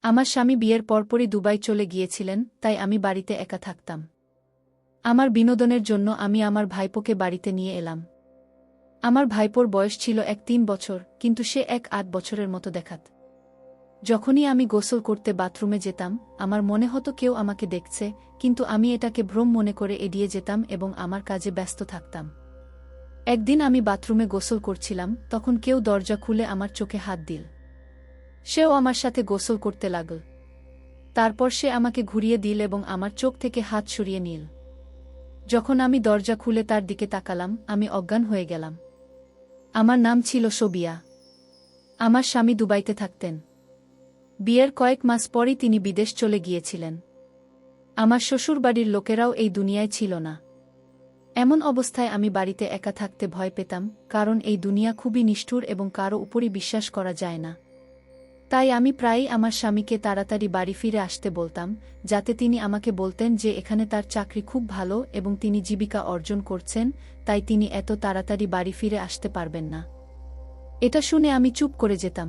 আমার স্বামী বিয়ের পরপরই দুবাই চলে গিয়েছিলেন, তাই আমি বাড়িতে একা থাকতাম। আমার বিনোদনের জন্য আমি আমার ভাইপোকে বাড়িতে নিয়ে এলাম। আমার ভাইপোর বয়স ছিল 3 বছর, কিন্তু সে 8 বছরের মতো দেখাত। যখনই আমি গোসল করতে বাথরুমে যেতাম, আমার মনে হতো কেউ আমাকে দেখছে, কিন্তু আমি এটাকে ভ্রম মনে করে এড়িয়ে যেতাম এবং আমার কাজে ব্যস্ত থাকতাম। একদিন আমি বাথরুমে গোসল করছিলাম, তখন কেউ দরজা খুলে আমার চোখে হাত দিল। সেও আমার সাথে গোসল করতে লাগল। তারপর সে আমাকে ঘুরিয়ে দিল এবং আমার চোখ থেকে হাত সরিয়ে নিল। যখন আমি দরজা খুলে তার দিকে তাকালাম, আমি অজ্ঞান হয়ে গেলাম। আমার নাম ছিল শোবিয়া। আমার স্বামী দুবাইতে থাকতেন। বিয়ের কয়েক মাস পরই তিনি বিদেশ চলে গিয়েছিলেন। আমার শ্বশুরবাড়ির লোকেরাও এই দুনিয়ায় ছিল না। এমন অবস্থায় আমি বাড়িতে একা থাকতে ভয় পেতাম, কারণ এই দুনিয়া খুবই নিষ্ঠুর এবং কারো উপরই বিশ্বাস করা যায় না। তাই আমি প্রায়ই আমার স্বামীকে তাড়াতাড়ি বাড়ি ফিরে আসতে বলতাম, যাতে তিনি আমাকে বলতেন যে এখানে তার চাকরি খুব ভালো এবং তিনি জীবিকা অর্জন করছেন, তাই তিনি এত তাড়াতাড়ি বাড়ি ফিরে আসতে পারবেন না। এটা শুনে আমি চুপ করে যেতাম।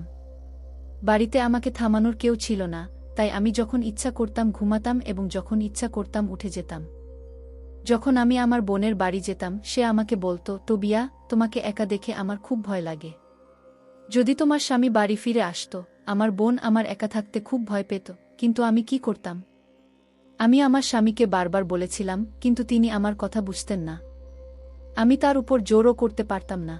বাড়িতে আমাকে থামানোর কেউ ছিল না, তাই আমি যখন ইচ্ছা করতাম ঘুমাতাম এবং যখন ইচ্ছা করতাম উঠে যেতাম। যখন আমি আমার বোনের বাড়ি যেতাম, সে আমাকে বলতো, টোবিয়া, তোমাকে একা দেখে আমার খুব ভয় লাগে। যদি তোমার স্বামী বাড়ি ফিরে আসতো। আমার বোন আমার একা থাকতে খুব ভয় পেত, কিন্তু আমি কি করতাম? আমি আমার স্বামীকে বারবার বলেছিলাম, কিন্তু তিনি আমার কথা বুঝতেন না। আমি তার উপর জোরও করতে পারতাম না।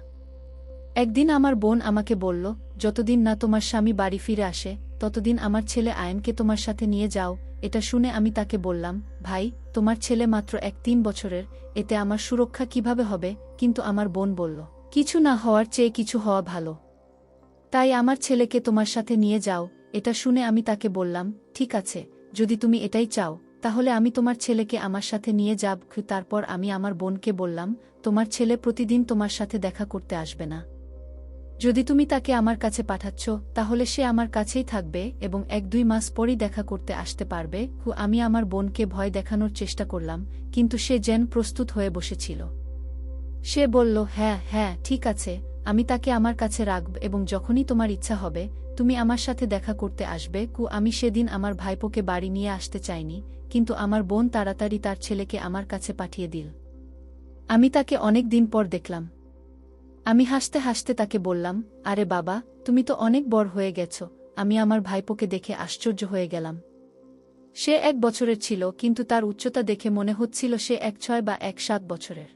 একদিন আমার বোন আমাকে বলল, যতদিন না তোমার স্বামী বাড়ি ফিরে আসে, ততদিন আমার ছেলে আয়নকে তোমার সাথে নিয়ে যাও। এটা শুনে আমি তাকে বললাম, ভাই, তোমার ছেলে মাত্র 3 বছরের, এতে আমার সুরক্ষা কিভাবে হবে? কিন্তু আমার বোন বলল, কিছু না হওয়ার চেয়ে কিছু হওয়া ভালো। তাই আমার ছেলেকে তোমার সাথে নিয়ে যাও। এটা শুনে আমি তাকে বললাম, ঠিক আছে, যদি তুমি এটাই চাও, তাহলে আমি তোমার ছেলেকে আমার সাথে নিয়ে যাব। তারপর আমি আমার বোনকে বললাম, তোমার ছেলে প্রতিদিন তোমার সাথে দেখা করতে আসবে না। যদি তুমি তাকে আমার কাছে পাঠাচ্ছ, তাহলে সে আমার কাছেই থাকবে এবং 1-2 মাস পরই দেখা করতে আসতে পারবে। আমি আমার বোনকে ভয় দেখানোর চেষ্টা করলাম, কিন্তু সে যেন প্রস্তুত হয়ে বসেছিল। সে বলল, হ্যাঁ হ্যাঁ, ঠিক আছে, আমি তাকে আমার কাছে রাখব এবং যখনই তোমার ইচ্ছা হবে, তুমি আমার সাথে দেখা করতে আসবে। আমি সেদিন আমার ভাইপোকে বাড়ি নিয়ে আসতে চাইনি, কিন্তু আমার বোন তাড়াতাড়ি তার ছেলেকে আমার কাছে পাঠিয়ে দিল। আমি তাকে অনেক দিন পর দেখলাম। আমি হাসতে হাসতে তাকে বললাম, আরে বাবা, তুমি তো অনেক বড় হয়ে গেছ। আমি আমার ভাইপোকে দেখে আশ্চর্য হয়ে গেলাম। সে 1 বছরের ছিল, কিন্তু তার উচ্চতা দেখে মনে হচ্ছিল সে 1-6 বা 1-7 বছরের।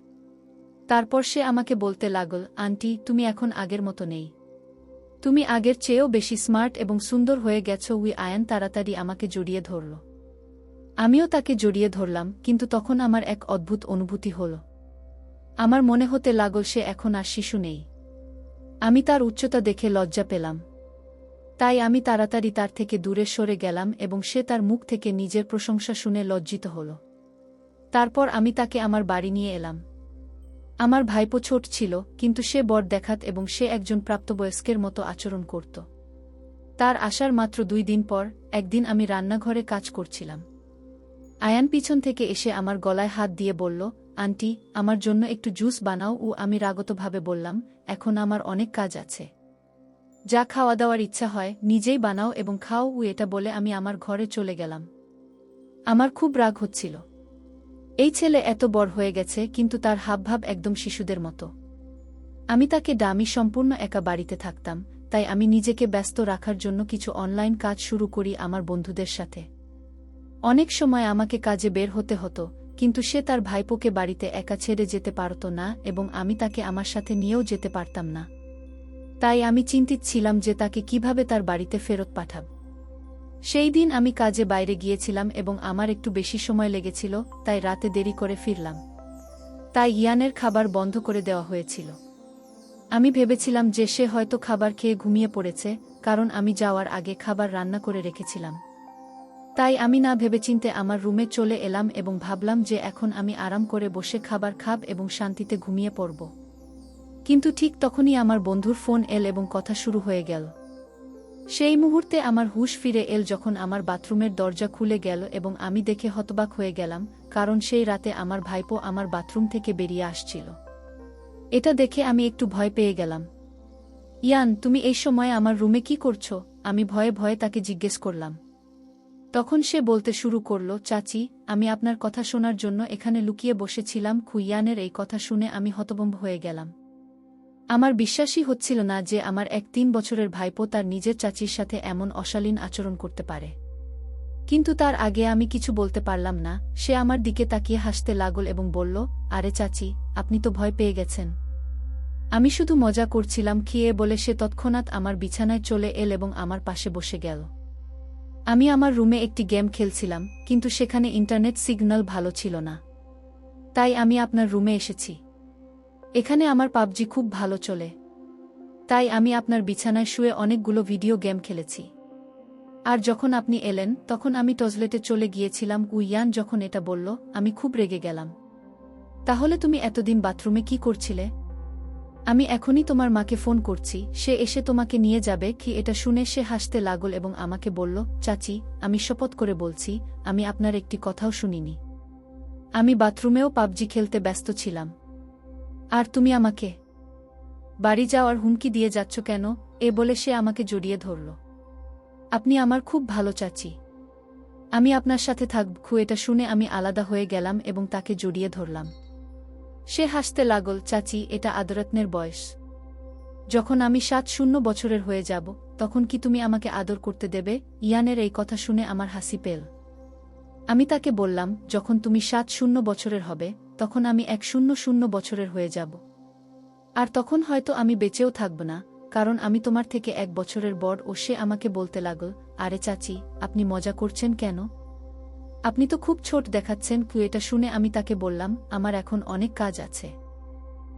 তারপর সে আমাকে বলতে লাগল, আন্টি, তুমি এখন আগের মতো নেই। তুমি আগের চেয়েও বেশি স্মার্ট এবং সুন্দর হয়ে গেছ। আয়ান তাড়াতাড়ি আমাকে জড়িয়ে ধরল। আমিও তাকে জড়িয়ে ধরলাম, কিন্তু তখন আমার এক অদ্ভুত অনুভূতি হল। আমার মনে হতে লাগল সে এখন আর শিশু নেই। আমি তার উচ্চতা দেখে লজ্জা পেলাম। তাই আমি তাড়াতাড়ি তার থেকে দূরে সরে গেলাম এবং সে তার মুখ থেকে নিজের প্রশংসা শুনে লজ্জিত হল। তারপর আমি তাকে আমার বাড়ি নিয়ে এলাম। আমার ভাইপো ছোট ছিল, কিন্তু সে বড় দেখাত এবং সে একজন প্রাপ্তবয়স্কের মতো আচরণ করত। তার আসার মাত্র 2 দিন পর, একদিন আমি রান্নাঘরে কাজ করছিলাম। আয়ান পিছন থেকে এসে আমার গলায় হাত দিয়ে বলল, আন্টি, আমার জন্য একটু জুস বানাও। আমি রাগতভাবে বললাম, এখন আমার অনেক কাজ আছে। যা খাওয়া দাওয়ার ইচ্ছা হয় নিজেই বানাও এবং খাও। এটা বলে আমি আমার ঘরে চলে গেলাম। আমার খুব রাগ হচ্ছিল। এই ছেলে এত বড় হয়ে গেছে, কিন্তু তার হাবভাব একদম শিশুদের মতো। আমি তাকে ডামি সম্পূর্ণ একা বাড়িতে থাকতাম, তাই আমি নিজেকে ব্যস্ত রাখার জন্য কিছু অনলাইন কাজ শুরু করি আমার বন্ধুদের সাথে। অনেক সময় আমাকে কাজে বের হতে হতো, কিন্তু সে তার ভাইপোকে বাড়িতে একা ছেড়ে যেতে পারত না এবং আমি তাকে আমার সাথে নিয়েও যেতে পারতাম না। তাই আমি চিন্তিত ছিলাম যে তাকে কিভাবে তার বাড়িতে ফেরত পাঠাব। সেই দিন আমি কাজে বাইরে গিয়েছিলাম এবং আমার একটু বেশি সময় লেগেছিল, তাই রাতে দেরি করে ফিরলাম। তাই ইয়ানের খাবার বন্ধ করে দেওয়া হয়েছিল। আমি ভেবেছিলাম যে সে হয়তো খাবার খেয়ে ঘুমিয়ে পড়েছে, কারণ আমি যাওয়ার আগে খাবার রান্না করে রেখেছিলাম। তাই আমি না ভেবেচিন্তে আমার রুমে চলে এলাম এবং ভাবলাম যে এখন আমি আরাম করে বসে খাবার খাব এবং শান্তিতে ঘুমিয়ে পড়ব। কিন্তু ঠিক তখনই আমার বন্ধুর ফোন এল এবং কথা শুরু হয়ে গেল। সেই মুহূর্তে আমার হুঁশ ফিরে এল যখন আমার বাথরুমের দরজা খুলে গেল এবং আমি দেখে হতবাক হয়ে গেলাম, কারণ সেই রাতে আমার ভাইপো আমার বাথরুম থেকে বেরিয়ে আসছিল। এটা দেখে আমি একটু ভয় পেয়ে গেলাম। ইয়ান, তুমি এই সময় আমার রুমে কি করছো? আমি ভয়ে ভয়ে তাকে জিজ্ঞেস করলাম। তখন সে বলতে শুরু করল, চাচি, আমি আপনার কথা শোনার জন্য এখানে লুকিয়ে বসেছিলাম। ইয়ানের এই কথা শুনে আমি হতভম্ব হয়ে গেলাম। আমার বিশ্বাসই হচ্ছিল না যে আমার ৩ বছরের ভাইপো তার নিজের চাচির সাথে এমন অশালীন আচরণ করতে পারে। কিন্তু তার আগে আমি কিছু বলতে পারলাম না। সে আমার দিকে তাকিয়ে হাসতে লাগল এবং বলল, আরে চাচি, আপনি তো ভয় পেয়ে গেছেন। আমি শুধু মজা করছিলাম বলে সে তৎক্ষণাৎ আমার বিছানায় চলে এল এবং আমার পাশে বসে গেল। আমি আমার রুমে একটি গেম খেলছিলাম, কিন্তু সেখানে ইন্টারনেট সিগন্যাল ভালো ছিল না। তাই আমি আপনার রুমে এসেছি। এখানে আমার পাবজি খুব ভালো চলে। তাই আমি আপনার বিছানায় শুয়ে অনেকগুলো ভিডিও গেম খেলেছি। আর যখন আপনি এলেন তখন আমি টয়লেটে চলে গিয়েছিলাম। ইয়ান যখন এটা বলল, আমি খুব রেগে গেলাম। তাহলে তুমি এতদিন বাথরুমে কি করছিলে? আমি এখনই তোমার মাকে ফোন করছি, সে এসে তোমাকে নিয়ে যাবে। এটা শুনে সে হাসতে লাগল এবং আমাকে বলল, চাচি, আমি শপথ করে বলছি, আমি আপনার একটি কথাও শুনিনি। আমি বাথরুমেও পাবজি খেলতে ব্যস্ত ছিলাম। আর তুমি আমাকে বাড়ি যাওয়ার হুমকি দিয়ে যাচ্ছ কেন? বলে সে আমাকে জড়িয়ে ধরল। আপনি আমার খুব ভালো চাচি। আমি আপনার সাথে থাকব। এটা শুনে আমি আলাদা হয়ে গেলাম এবং তাকে জড়িয়ে ধরলাম। সে হাসতে লাগল, চাচি, এটা আদরত্নের বয়স। যখন আমি ৭-০ বছরের হয়ে যাব, তখন কি তুমি আমাকে আদর করতে দেবে? ইয়ানের এই কথা শুনে আমার হাসি পেল। আমি তাকে বললাম, যখন তুমি ৭-০ বছরের হবে, তখন আমি ১০০ বছরের হয়ে যাব। আর তখন হয়তো আমি বেঁচেও থাকব না, কারণ আমি তোমার থেকে ১ বছরের বড়। সে আমাকে বলতে লাগল, আরে চাচি, আপনি মজা করছেন কেন? আপনি তো খুব ছোট দেখাচ্ছেন। এটা শুনে আমি তাকে বললাম, আমার এখন অনেক কাজ আছে।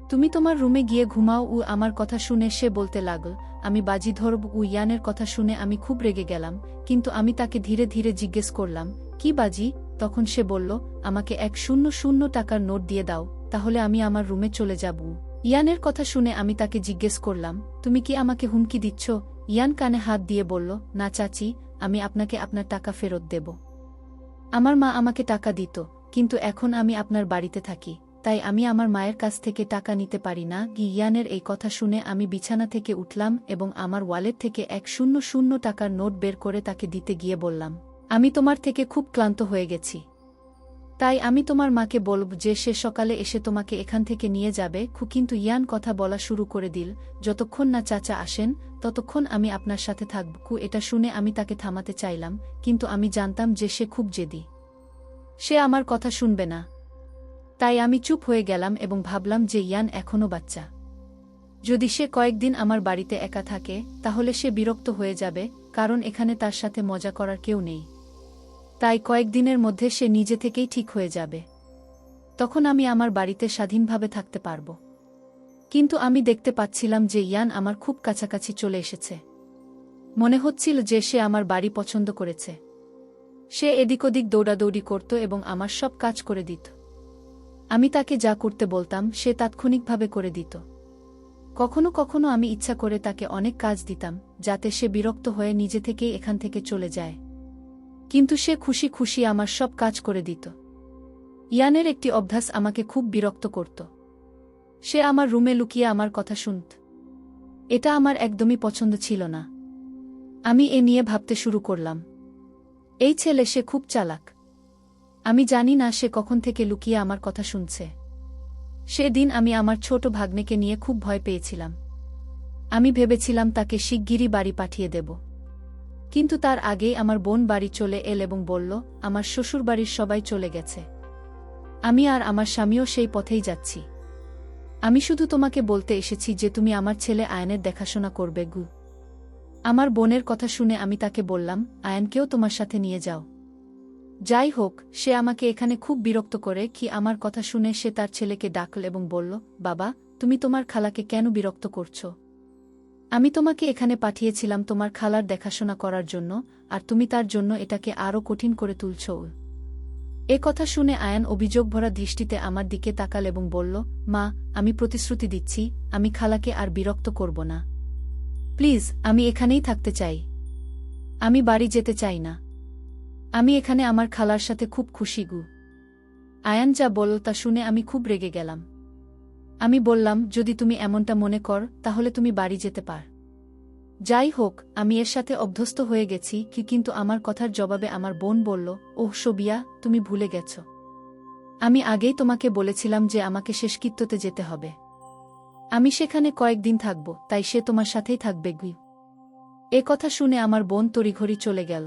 তুমি তোমার রুমে গিয়ে ঘুমাও। আমার কথা শুনে সে বলতে লাগল, আমি বাজি ধরব। ইয়ানের কথা শুনে আমি খুব রেগে গেলাম, কিন্তু আমি তাকে ধীরে ধীরে জিজ্ঞেস করলাম, কি বাজি? তখন সে বলল, আমাকে ১০০ টাকার নোট দিয়ে দাও, তাহলে আমি আমার রুমে চলে যাব। ইয়ানের কথা শুনে আমি তাকে জিজ্ঞেস করলাম, তুমি কি আমাকে হুমকি দিচ্ছ? ইয়ান কানে হাত দিয়ে বলল, না চাচি, আমি আপনাকে আপনার টাকা ফেরত দেব। আমার মা আমাকে টাকা দিত, কিন্তু এখন আমি আপনার বাড়িতে থাকি, তাই আমি আমার মায়ের কাছ থেকে টাকা নিতে পারি না। ইয়ানের এই কথা শুনে আমি বিছানা থেকে উঠলাম এবং আমার ওয়ালেট থেকে ১০০ টাকার নোট বের করে তাকে দিতে গিয়ে বললাম, আমি তোমার থেকে খুব ক্লান্ত হয়ে গেছি। তাই আমি তোমার মাকে বলব যে সে সকালে এসে তোমাকে এখান থেকে নিয়ে যাবে। কিন্তু ইয়ান কথা বলা শুরু করে দিল, যতক্ষণ না চাচা আসেন, ততক্ষণ আমি আপনার সাথে থাকব। এটা শুনে আমি তাকে থামাতে চাইলাম, কিন্তু আমি জানতাম যে সে খুব জেদি। সে আমার কথা শুনবে না। তাই আমি চুপ হয়ে গেলাম এবং ভাবলাম যে ইয়ান এখনও বাচ্চা। যদি সে কয়েকদিন আমার বাড়িতে একা থাকে, তাহলে সে বিরক্ত হয়ে যাবে, কারণ এখানে তার সাথে মজা করার কেউ নেই। তাই কয়েকদিনের মধ্যে সে নিজে থেকেই ঠিক হয়ে যাবে। তখন আমি আমার বাড়িতে স্বাধীনভাবে থাকতে পারব। কিন্তু আমি দেখতে পাচ্ছিলাম যে ইয়ান আমার খুব কাছাকাছি চলে এসেছে। মনে হচ্ছিল যে সে আমার বাড়ি পছন্দ করেছে। সে এদিক ওদিক দৌড়াদৌড়ি করত এবং আমার সব কাজ করে দিত। আমি তাকে যা করতে বলতাম সে তাৎক্ষণিকভাবে করে দিত। কখনো কখনো আমি ইচ্ছা করে তাকে অনেক কাজ দিতাম, যাতে সে বিরক্ত হয়ে নিজে থেকেই এখান থেকে চলে যায়। কিন্তু সে খুশি খুশি আমার সব কাজ করে দিত। ইয়ানের একটি অভ্যাস আমাকে খুব বিরক্ত করত। সে আমার রুমে লুকিয়ে আমার কথা শুনত। এটা আমার একদমই পছন্দ ছিল না। আমি এ নিয়ে ভাবতে শুরু করলাম, এই ছেলে সে খুব চালাক। আমি জানি না সে কখন থেকে লুকিয়ে আমার কথা শুনছে। সেদিন আমি আমার ছোট ভাগ্নেকে নিয়ে খুব ভয় পেয়েছিলাম। আমি ভেবেছিলাম তাকে শিগগিরই বাড়ি পাঠিয়ে দেব। কিন্তু তার আগেই আমার বোন বাড়ি চলে এল এবং বলল, আমার শ্বশুরবাড়ির সবাই চলে গেছে। আমি আর আমার স্বামীও সেই পথেই যাচ্ছি। আমি শুধু তোমাকে বলতে এসেছি যে তুমি আমার ছেলে আয়নের দেখাশোনা করবে। আমার বোনের কথা শুনে আমি তাকে বললাম, আয়নকেও তোমার সাথে নিয়ে যাও। যাই হোক, সে আমাকে এখানে খুব বিরক্ত করে। আমার কথা শুনে সে তার ছেলেকে ডাকল এবং বলল, বাবা, তুমি তোমার খালাকে কেন বিরক্ত করছো? আমি তোমাকে এখানে পাঠিয়েছিলাম তোমার খালার দেখাশোনা করার জন্য, আর তুমি তার জন্য এটাকে আরও কঠিন করে তুলছ। এ কথা শুনে আয়ান অভিযোগভরা দৃষ্টিতে আমার দিকে তাকাল এবং বলল, মা, আমি প্রতিশ্রুতি দিচ্ছি, আমি খালাকে আর বিরক্ত করব না। প্লিজ, আমি এখানেই থাকতে চাই। আমি বাড়ি যেতে চাই না। আমি এখানে আমার খালার সাথে খুব খুশি। আয়ান যা বলল তা শুনে আমি খুব রেগে গেলাম। আমি বললাম, যদি তুমি এমনটা মনে কর, তাহলে তুমি বাড়ি যেতে পার। যাই হোক, আমি এর সাথে অভ্যস্ত হয়ে গেছি কিন্তু আমার কথার জবাবে আমার বোন বলল, ওহ সোবিয়া, তুমি ভুলে গেছ। আমি আগেই তোমাকে বলেছিলাম যে আমাকে শেষকৃত্যতে যেতে হবে। আমি সেখানে কয়েকদিন থাকব, তাই সে তোমার সাথেই থাকবে গি। এ কথা শুনে আমার বোন তড়িঘড়ি চলে গেল।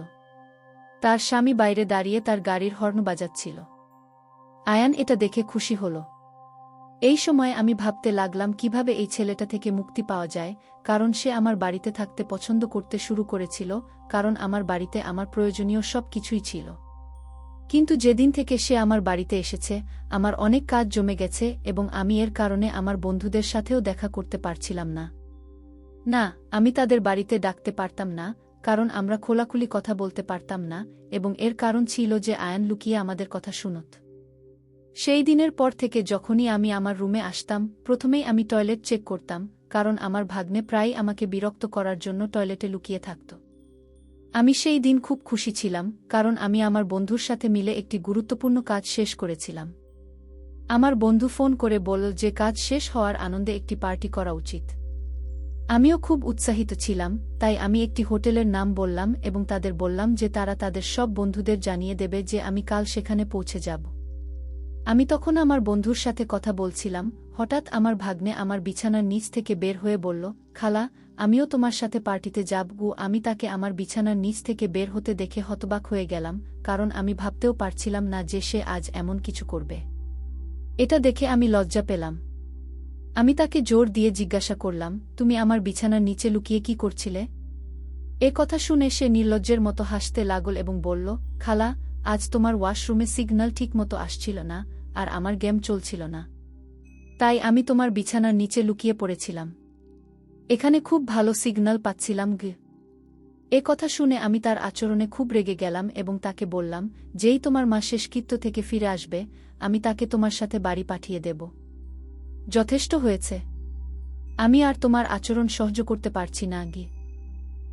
তার স্বামী বাইরে দাঁড়িয়ে তার গাড়ির হর্ন বাজাচ্ছিল। আয়ান এটা দেখে খুশি হল। এই সময় আমি ভাবতে লাগলাম কিভাবে এই ছেলেটা থেকে মুক্তি পাওয়া যায়, কারণ সে আমার বাড়িতে থাকতে পছন্দ করতে শুরু করেছিল, কারণ আমার বাড়িতে আমার প্রয়োজনীয় সব কিছুই ছিল। কিন্তু যেদিন থেকে সে আমার বাড়িতে এসেছে, আমার অনেক কাজ জমে গেছে এবং আমি এর কারণে আমার বন্ধুদের সাথেও দেখা করতে পারছিলাম না। না, আমি তাদের বাড়িতে ডাকতে পারতাম না, কারণ আমরা খোলাখুলি কথা বলতে পারতাম না, এবং এর কারণ ছিল যে আয়ান লুকিয়ে আমাদের কথা শুনত। সেই দিনের পর থেকে যখনই আমি আমার রুমে আসতাম, প্রথমেই আমি টয়লেট চেক করতাম, কারণ আমার ভাগ্নে প্রায়ই আমাকে বিরক্ত করার জন্য টয়লেটে লুকিয়ে থাকত। আমি সেই দিন খুব খুশি ছিলাম, কারণ আমি আমার বন্ধুর সাথে মিলে একটি গুরুত্বপূর্ণ কাজ শেষ করেছিলাম। আমার বন্ধু ফোন করে বলল যে কাজ শেষ হওয়ার আনন্দে একটি পার্টি করা উচিত। আমিও খুব উৎসাহিত ছিলাম, তাই আমি একটি হোটেলের নাম বললাম এবং তাদের বললাম যে তারা তাদের সব বন্ধুদের জানিয়ে দেবে যে আমি কাল সেখানে পৌঁছে যাব। আমি তখন আমার বন্ধুর সাথে কথা বলছিলাম, হঠাৎ আমার ভাগ্নে আমার বিছানার নিচ থেকে বের হয়ে বলল, খালা, আমিও তোমার সাথে পার্টিতে যাব গো। আমি তাকে আমার বিছানার নিচ থেকে বের হতে দেখে হতবাক হয়ে গেলাম, কারণ আমি ভাবতেও পারছিলাম না যে সে আজ এমন কিছু করবে। এটা দেখে আমি লজ্জা পেলাম। আমি তাকে জোর দিয়ে জিজ্ঞাসা করলাম, তুমি আমার বিছানার নিচে লুকিয়ে কি করছিলে? এ কথা শুনে সে নির্লজ্জের মতো হাসতে লাগল এবং বলল, খালা, আজ তোমার ওয়াশরুমে সিগন্যাল ঠিকমতো আসছিল না, আর আমার গেম চলছিল না। তাই আমি তোমার বিছানার নিচে লুকিয়ে পড়েছিলাম। এখানে খুব ভালো সিগন্যাল পাচ্ছিলাম গে। এ কথা শুনে আমি তার আচরণে খুব রেগে গেলাম এবং তাকে বললাম, যেই তোমার মা শেষকৃত্য থেকে ফিরে আসবে, আমি তাকে তোমার সাথে বাড়ি পাঠিয়ে দেব। যথেষ্ট হয়েছে। আমি আর তোমার আচরণ সহ্য করতে পারছি না গে।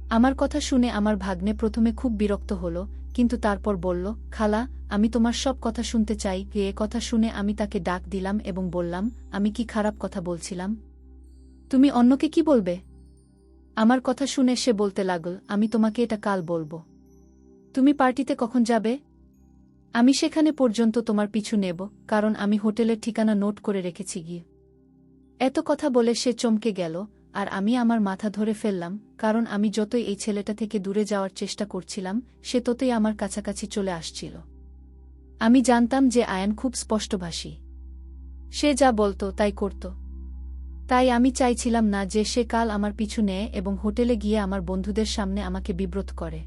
আমার কথা শুনে আমার ভাগ্নে প্রথমে খুব বিরক্ত হল, কিন্তু তারপর বলল, খালা, আমি তোমার সব কথা শুনতে চাই। এ কথা শুনে আমি তাকে ডাক দিলাম এবং বললাম, আমি কি খারাপ কথা বলছিলাম? তুমি অন্যকে কি বলবে? আমার কথা শুনে সে বলতে লাগল, আমি তোমাকে এটা কাল বলবো। তুমি পার্টিতে কখন যাবে? আমি সেখানে পর্যন্ত তোমার পিছু নেব, কারণ আমি হোটেলের ঠিকানা নোট করে রেখেছি গিয়ে। এত কথা বলে সে চমকে গেল, আর আমি আমার মাথা ধরে ফেললাম, কারণ আমি যতই এই ছেলেটা থেকে দূরে যাওয়ার চেষ্টা করছিলাম, সে ততই আমার কাছাকাছি চলে আসছিল। আমি জানতাম যে আয়ান খুব স্পষ্টভাষী। সে যা বলতো তাই করত। তাই আমি চাইছিলাম না যে সে কাল আমার পিছু নেয় এবং হোটেলে গিয়ে আমার বন্ধুদের সামনে আমাকে বিব্রত করে।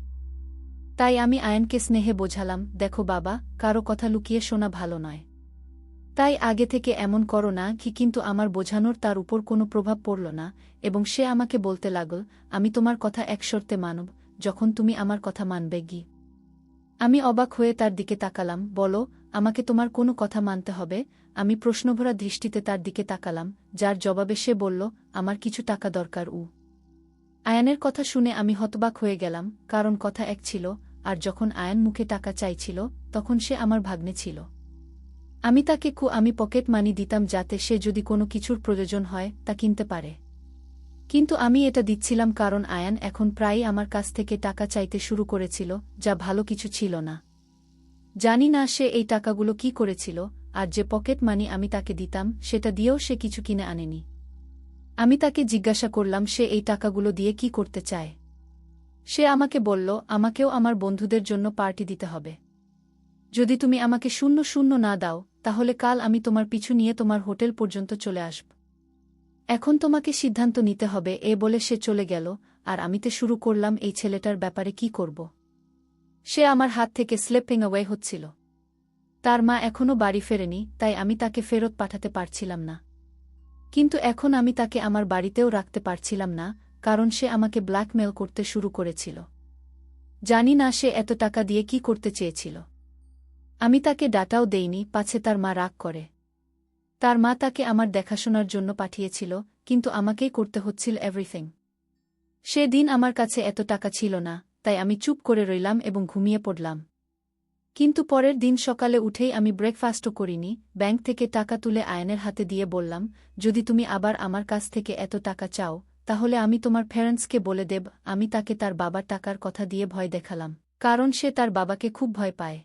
তাই আমি আয়ানকে স্নেহে বোঝালাম, দেখো বাবা, কারো কথা লুকিয়ে শোনা ভালো নয়। তাই আগে থেকে এমন করো না কি। কিন্তু আমার বোঝানোর তার উপর কোনো প্রভাব পড়ল না, এবং সে আমাকে বলতে লাগল, আমি তোমার কথা এক শর্তে মানব, যখন তুমি আমার কথা মানবে গি। আমি অবাক হয়ে তার দিকে তাকালাম। বলো, আমাকে তোমার কোনো কথা মানতে হবে? আমি প্রশ্নভরা দৃষ্টিতে তার দিকে তাকালাম, যার জবাবে সে বলল, আমার কিছু টাকা দরকার। আয়ানের কথা শুনে আমি হতবাক হয়ে গেলাম, কারণ কথা এক ছিল, আর যখন আয়ান মুখে টাকা চাইছিল, তখন সে আমার ভাগ্নে ছিল। আমি তাকে আমি পকেট মানি দিতাম যাতে সে যদি কোনো কিছুর প্রয়োজন হয় তা কিনতে পারে। কিন্তু আমি এটা দিচ্ছিলাম কারণ আয়ান এখন প্রায়ই আমার কাছ থেকে টাকা চাইতে শুরু করেছিল, যা ভালো কিছু ছিল না। জানি না সে এই টাকাগুলো কি করেছিল, আর যে পকেট মানি আমি তাকে দিতাম সেটা দিয়েও সে কিছু কিনে আনেনি। আমি তাকে জিজ্ঞাসা করলাম সে এই টাকাগুলো দিয়ে কি করতে চায়। সে আমাকে বলল, আমাকেও আমার বন্ধুদের জন্য পার্টি দিতে হবে। যদি তুমি আমাকে 0-0 না দাও, তাহলে কাল আমি তোমার পিছু নিয়ে তোমার হোটেল পর্যন্ত চলে আসব। এখন তোমাকে সিদ্ধান্ত নিতে হবে। এ বলে সে চলে গেল, আর আমিতে শুরু করলাম এই ছেলেটার ব্যাপারে কি করব। সে আমার হাত থেকে স্লিপিং অ্যাওয়ে হচ্ছিল। তার মা এখনও বাড়ি ফেরেনি, তাই আমি তাকে ফেরত পাঠাতে পারছিলাম না। কিন্তু এখন আমি তাকে আমার বাড়িতেও রাখতে পারছিলাম না, কারণ সে আমাকে ব্ল্যাকমেল করতে শুরু করেছিল। জানি না সে এত টাকা দিয়ে কি করতে চেয়েছিল। আমি তাকে ডাটাও দেইনি, পাছে তার মা রাগ করে। তার মা তাকে আমার দেখাশোনার জন্য পাঠিয়েছিল, কিন্তু আমাকেই করতে হচ্ছিল এভরিথিং। সেদিন আমার কাছে এত টাকা ছিল না, তাই আমি চুপ করে রইলাম এবং ঘুমিয়ে পড়লাম। কিন্তু পরের দিন সকালে উঠেই আমি ব্রেকফাস্টও করিনি, ব্যাংক থেকে টাকা তুলে আয়নের হাতে দিয়ে বললাম, যদি তুমি আবার আমার কাছ থেকে এত টাকা চাও, তাহলে আমি তোমার প্যারেন্টসকে বলে দেব আমি তাকে তার বাবার টাকার কথা দিয়ে ভয় দেখালাম, কারণ সে তার বাবাকে খুব ভয় পায়।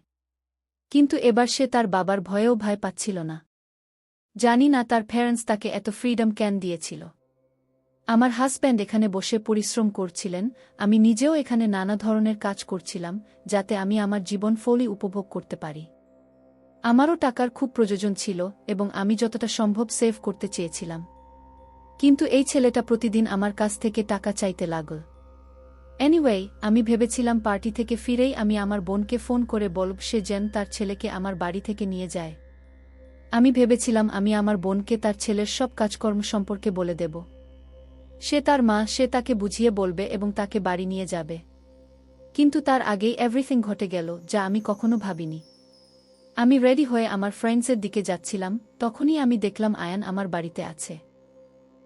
কিন্তু এবার সে তার বাবার ভয়েও ভয় পাচ্ছিল না। জানি না তার প্যারেন্টস তাকে এত ফ্রিডম কেন দিয়েছিল। আমার হাজব্যান্ড এখানে বসে পরিশ্রম করছিলেন, আমি নিজেও এখানে নানা ধরনের কাজ করছিলাম, যাতে আমি আমার জীবন ফুলি উপভোগ করতে পারি। আমারও টাকার খুব প্রয়োজন ছিল এবং আমি যতটা সম্ভব সেভ করতে চেয়েছিলাম। কিন্তু এই ছেলেটা প্রতিদিন আমার কাছ থেকে টাকা চাইতে লাগল। এনিওয়ে, আমি ভেবেছিলাম পার্টি থেকে ফিরেই আমি আমার বোনকে ফোন করে বলব সে যেন তার ছেলেকে আমার বাড়ি থেকে নিয়ে যায়। আমি ভেবেছিলাম আমি আমার বোনকে তার ছেলের সব কাজকর্ম সম্পর্কে বলে দেব। সে তার মা, সে তাকে বুঝিয়ে বলবে এবং তাকে বাড়ি নিয়ে যাবে। কিন্তু তার আগেই এভরিথিং ঘটে গেল, যা আমি কখনো ভাবিনি। আমি রেডি হয়ে আমার ফ্রেন্ডসের দিকে যাচ্ছিলাম, তখনই আমি দেখলাম আয়ান আমার বাড়িতে আছে।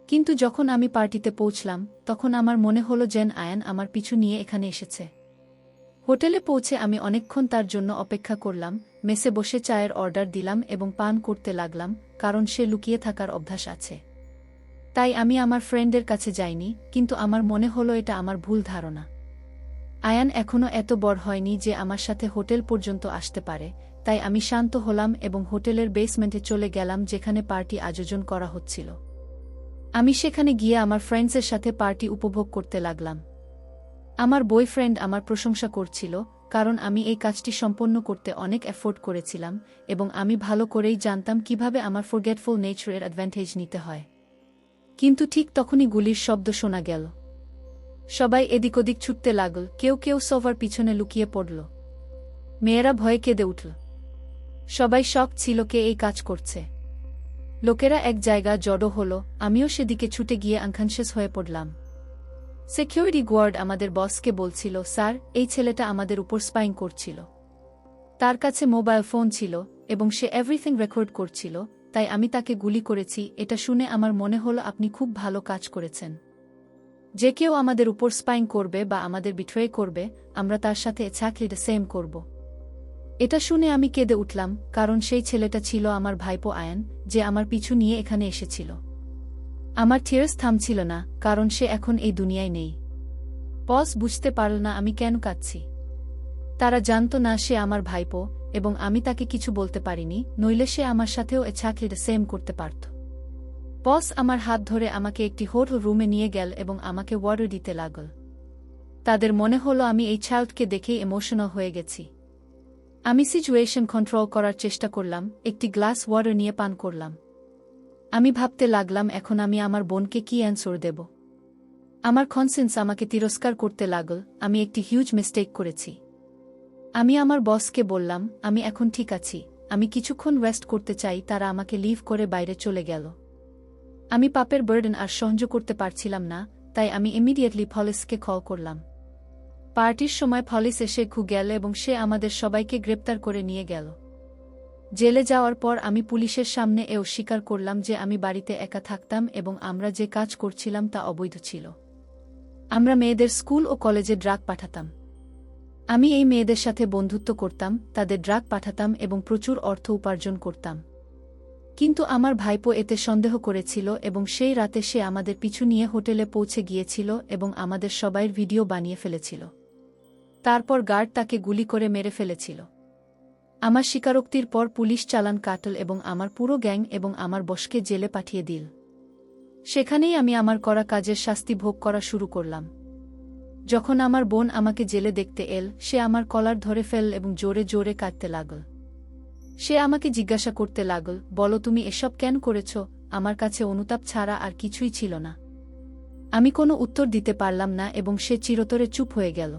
কিন্তু যখন আমি পার্টিতে পৌঁছলাম, তখন আমার মনে হলো যেন আয়ান আমার পিছু নিয়ে এখানে এসেছে। হোটেলে পৌঁছে আমি অনেকক্ষণ তার জন্য অপেক্ষা করলাম, মেসে বসে চায়ের অর্ডার দিলাম এবং পান করতে লাগলাম, কারণ সে লুকিয়ে থাকার অভ্যাস আছে। তাই আমি আমার ফ্রেন্ডের কাছে যাইনি, কিন্তু আমার মনে হলো এটা আমার ভুল ধারণা। আয়ান এখনও এত বড় হয়নি যে আমার সাথে হোটেল পর্যন্ত আসতে পারে, তাই আমি শান্ত হলাম এবং হোটেলের বেসমেন্টে চলে গেলাম যেখানে পার্টি আয়োজন করা হচ্ছিল। আমি সেখানে গিয়ে আমার ফ্রেন্ডসের সাথে পার্টি উপভোগ করতে লাগলাম। আমার বয়ফ্রেন্ড আমার প্রশংসা করছিল, কারণ আমি এই কাজটি সম্পন্ন করতে অনেক এফোর্ট করেছিলাম এবং আমি ভালো করেই জানতাম কিভাবে আমার ফরগেটফুল নেচারের অ্যাডভান্টেজ নিতে হয়। কিন্তু ঠিক তখনই গুলির শব্দ শোনা গেল। সবাই এদিক ওদিক ছুটতে লাগল, কেউ কেউ সোফার পিছনে লুকিয়ে পড়ল। মেয়েরা ভয়ে কেঁদে উঠল। সবাই শক ছিল কে এই কাজ করছে। লোকেরা এক জায়গা জড়ো হল, আমিও সেদিকে ছুটে গিয়ে আনকনশিয়াস হয়ে পড়লাম। সিকিউরিটি গার্ড আমাদের বসকে বলছিল, স্যার, এই ছেলেটা আমাদের উপর স্পাইং করছিল। তার কাছে মোবাইল ফোন ছিল এবং সে এভরিথিং রেকর্ড করছিল, তাই আমি তাকে গুলি করেছি। এটা শুনে আমার মনে হলো আপনি খুব ভালো কাজ করেছেন। যে কেউ আমাদের উপর স্পাইং করবে বা আমাদের বিট্রে করবে, আমরা তার সাথে এক্স্যাক্টলি দ্য সেম করব। এটা শুনে আমি কেঁদে উঠলাম, কারণ সেই ছেলেটা ছিল আমার ভাইপো আয়ান, যে আমার পিছু নিয়ে এখানে এসেছিল। আমার টিয়ার্স থামছিল না, কারণ সে এখন এই দুনিয়ায় নেই। বস বুঝতে পারল না আমি কেন কাঁদছি। তারা জানত না সে আমার ভাইপো এবং আমি তাকে কিছু বলতে পারিনি, নইলে সে আমার সাথেও এক্স্যাক্টলি দ্য সেম করতে পারত। বস আমার হাত ধরে আমাকে একটি হোটেল রুমে নিয়ে গেল এবং আমাকে ওয়াটার দিতে লাগল। তাদের মনে হলো আমি এই চাইল্ডকে দেখেই ইমোশনাল হয়ে গেছি। আমি সিচুয়েশন কন্ট্রোল করার চেষ্টা করলাম, একটি গ্লাস ওয়াটার নিয়ে পান করলাম। আমি ভাবতে লাগলাম এখন আমি আমার বোনকে কি অ্যান্সার দেব। আমার কনসেন্স আমাকে তিরস্কার করতে লাগল, আমি একটি হিউজ মিস্টেক করেছি। আমি আমার বসকে বললাম, আমি এখন ঠিক আছি, আমি কিছুক্ষণ রেস্ট করতে চাই। তারা আমাকে লিভ করে বাইরে চলে গেল। আমি পাপের বার্ডেন আর সহ্য করতে পারছিলাম না, তাই আমি ইমিডিয়েটলি পুলিশকে কল করলাম। পার্টির সময় পুলিশ এসে গেল এবং সে আমাদের সবাইকে গ্রেপ্তার করে নিয়ে গেল। জেলে যাওয়ার পর আমি পুলিশের সামনে এও স্বীকার করলাম যে আমি বাড়িতে একা থাকতাম এবং আমরা যে কাজ করছিলাম তা অবৈধ ছিল। আমরা মেয়েদের স্কুল ও কলেজে ড্রাগ পাঠাতাম। আমি এই মেয়েদের সাথে বন্ধুত্ব করতাম, তাদের ড্রাগ পাঠাতাম এবং প্রচুর অর্থ উপার্জন করতাম। কিন্তু আমার ভাইপো এতে সন্দেহ করেছিল এবং সেই রাতে সে আমাদের পিছু নিয়ে হোটেলে পৌঁছে গিয়েছিল এবং আমাদের সবাইয়ের ভিডিও বানিয়ে ফেলেছিল। তারপর গার্ড তাকে গুলি করে মেরে ফেলেছিল। আমার স্বীকারোক্তির পর পুলিশ চালান কাটল এবং আমার পুরো গ্যাং এবং আমার বসকে জেলে পাঠিয়ে দিল। সেখানেই আমি আমার করা কাজের শাস্তি ভোগ করা শুরু করলাম। যখন আমার বোন আমাকে জেলে দেখতে এল, সে আমার কলার ধরে ফেল এবং জোরে জোরে কাঁদতে লাগল। সে আমাকে জিজ্ঞাসা করতে লাগল, বলো তুমি এসব কেন করেছ? আমার কাছে অনুতাপ ছাড়া আর কিছুই ছিল না। আমি কোনো উত্তর দিতে পারলাম না এবং সে চিরতরে চুপ হয়ে গেল।